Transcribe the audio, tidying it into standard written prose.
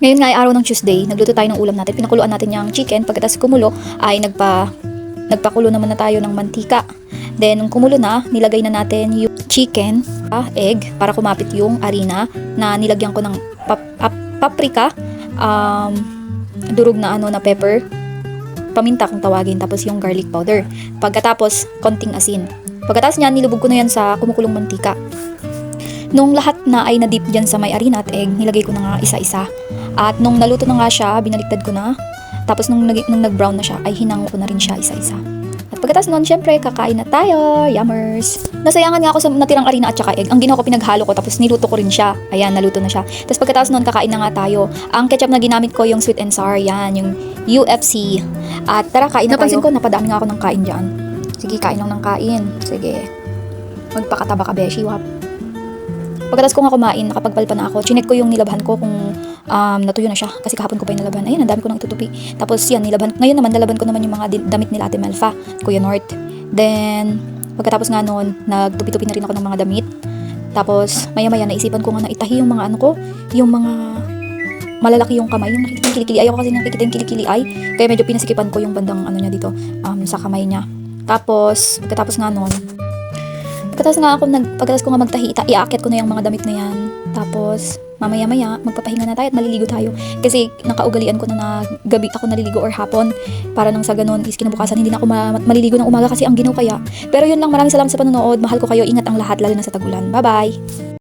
Ngayon nga ay araw ng Tuesday, nagluto tayo ng ulam natin. Pinakuluan natin yung chicken. Pagkatapos kumulo, ay nagpakulo naman na tayo ng mantika. Then, nung kumulo na, nilagay na natin yung chicken, egg, para kumapit yung harina na nilagyan ko ng paprika, durog na na pepper, paminta kung tawagin, tapos yung garlic powder. Pagkatapos, konting asin. Pagkatapos niyan, nilubog ko na yan sa kumukulong mantika. Nung lahat na ay na-dip dyan sa may harina at egg, nilagay ko na nga isa-isa. At nung naluto na nga siya, binaliktad ko na. Tapos nung nag-brown na siya, ay hinango ko na rin siya isa-isa. At pagkatapos nun, syempre, kakain na tayo. Yummers! Nasayangan nga ako sa natirang harina at saka egg. Ang ginawa ko, pinaghalo ko, tapos niluto ko rin siya. Ayan, naluto na siya. Tapos pagkatapos nun, kakain na nga tayo. Ang ketchup na ginamit ko, yung sweet and sour, yan, yung UFC. At tara, kain na tayo. Napansin ko, napadami nga ako ng kain dyan. Sige, kain lang ng kain. Sige. Magpakataba ka, beshi, wap. Pagkatapos ko nga kumain, nakapagpalpa na ako. Chinek ko yung nilabhan ko kung natuyo na siya. Kasi kahapon ko pa yung nilabhan. Ayun, ang dami ko nang itutupi. Tapos yan, nilabhan. Ngayon naman, nalaban ko naman yung mga damit nila Ate Melfa, Kuya North. Then, pagkatapos nga noon, nagtupi-tupi na rin ako ng mga damit. Tapos, maya-maya, naisipan ko nga na itahi yung mga yung mga malalaki yung kamay. Yung nakikita yung kilikili. Ayaw ko kasi nakikita yung kilikili ay. Kaya medyo pinasikipan ko yung bandang niya dito, sa kamay niya. Tapos, pagkatapos nga noon, pagkatapos ko nga magtahi, iaakit ko na yung mga damit na yan. Tapos, mamaya-maya, magpapahinga na tayo at maliligo tayo. Kasi, nakaugalian ko na gabi ako naliligo or hapon. Para nang sa ganun, is kinabukasan, hindi na ako maliligo ng umaga kasi ang ginaw kaya. Pero yun lang, maraming salamat sa panonood. Mahal ko kayo, ingat ang lahat, lalo na sa tagulan. Bye-bye!